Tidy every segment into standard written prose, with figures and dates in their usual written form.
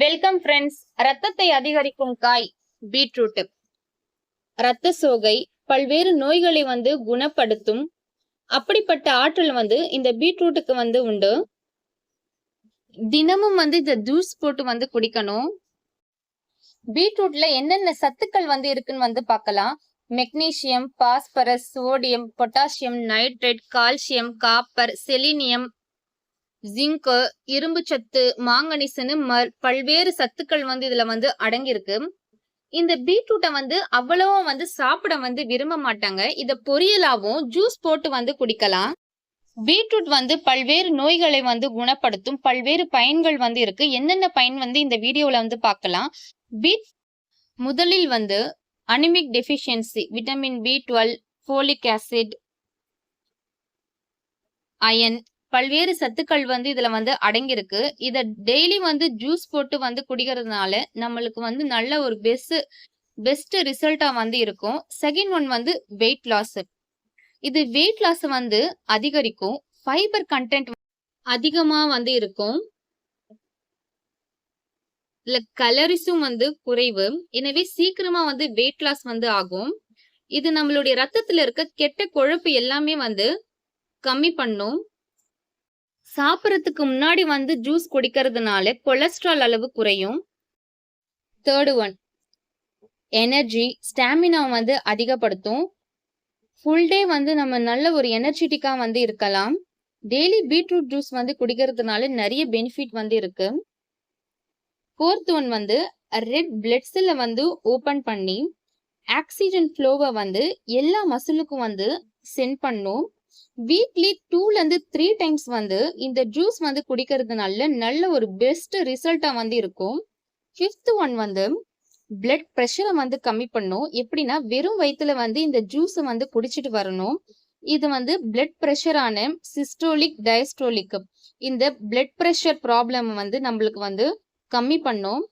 Welcome friends. ரத்தத்தை அதிகரிக்கும் காய் பீட்ரூட். இரத்த சோகை, பல்வேறு நோய்களை குணப்படுத்தும். அப்படிப்பட்ட ஆற்றல் இந்த பீட்ரூட்டுக்கு உண்டு. தினமும் இந்த ஜூஸ் போட்டு குடிக்கணும். பீட்ரூட்ல என்னென்ன சத்துக்கள் இருக்குன்னு பார்க்கலாம். Magnesium, phosphorus, sodium, potassium, nitrate, calcium, copper, selenium, zinc, இரும்பு சத்து, மாங்கனீசுன்னு பல்வேறு சத்துக்கள் இதுல அடங்கியிருக்கு. இந்த பீட்ரூட்டை அவ்வளவா சாப்பிட விரும்ப மாட்டாங்க. இத பொரியலாவும் ஜூஸ் போட்டு குடிக்கலாம். பீட்ரூட் பல்வேறு நோய்களை குணப்படுத்தும். பல்வேறு பயன்கள் இருக்கு. என்னென்ன பயன் இந்த வீடியோல பார்க்கலாம். முதலில் anaemic deficiency, vitamin B12, folic acid, iron, பல்வேறு சத்துக்கள் இதுல அடங்கியிருக்கு. இத டெய்லி ஜூஸ் போட்டு குடிக்கிறதுனால நம்மளுக்கு நல்ல ஒரு பெஸ்ட் ரிசல்ட்டா இருக்கும். Second one weight loss. இது வெயிட் லாஸ் அதிகரிக்கும். ஃபைபர் கண்டென்ட் அதிகமா இருக்கும். இல்ல கலரிஸும் குறைவு. எனவே சீக்கிரமா வெயிட் லாஸ் ஆகும். இது நம்மளுடைய ரத்தத்துல இருக்க கெட்ட கொழுப்பு எல்லாமே கம்மி பண்ணும். சாப்பிடறதுக்கு முன்னாடி ஜூஸ் குடிக்கிறதுனால கொலஸ்ட்ரால் அளவு குறையும். தேர்ட் ஒன் எனர்ஜி, ஸ்டாமினா அதிகப்படுத்தும். ஃபுல் டே நம்ம நல்ல ஒரு எனர்ஜெட்டிக்கா இருக்கலாம். டெய்லி பீட்ரூட் ஜூஸ் குடிக்கிறதுனால நிறைய பெனிஃபிட் இருக்கு. ஃபோர்த் ஒன் ரெட் பிளட் செல்ல ஓபன் பண்ணி ஆக்சிஜன் ஃப்ளோவை எல்லா மசிலுக்கும் சென்ட் பண்ணும். வீக்லி 2 to 3 டைம்ஸ் இந்த ஜூஸ் குடிக்கிறதுனால நல்ல ஒரு பெஸ்ட் ரிசல்ட்டா இருக்கும். ஃபிஃப்த் ஒன் பிளட் பிரஷரை கம்மி பண்ணும். எப்படின்னா வெறும் வயிற்றுல இந்த ஜூஸ் குடிச்சிட்டு வரணும். இது பிளட் பிரஷரான சிஸ்டோலிக், டயஸ்டோலிக் இந்த பிளட் பிரஷர் ப்ராப்ளம் நம்மளுக்கு கம்மி பண்ணும்.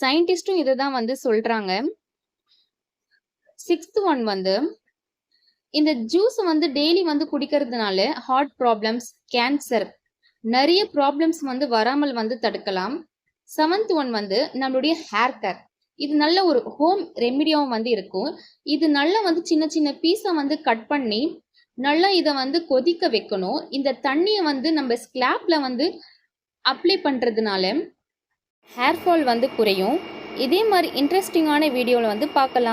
சயின்டிஸ்டும் இதை தான் சொல்றாங்க. சிக்ஸ்த் ஒன் இந்த ஜூஸ் டெய்லி குடிக்கிறதுனால ஹார்ட் ப்ராப்ளம்ஸ், கேன்சர் நிறைய ப்ராப்ளம்ஸ் வராமல் தடுக்கலாம். செவன்த் ஒன் நம்மளுடைய ஹேர் கேர். இது நல்ல ஒரு ஹோம் ரெமிடியாவும் இருக்கும். இது நல்லா சின்ன சின்ன பீஸா கட் பண்ணி நல்லா இதை கொதிக்க வைக்கணும். இந்த தண்ணியை நம்ம ஸ்கிளாப்ல அப்ளை பண்றதுனால ஹேர் ஃபால் குறையும். இதே மாதிரி இன்ட்ரெஸ்டிங்கான வீடியோல பார்க்கலாம்.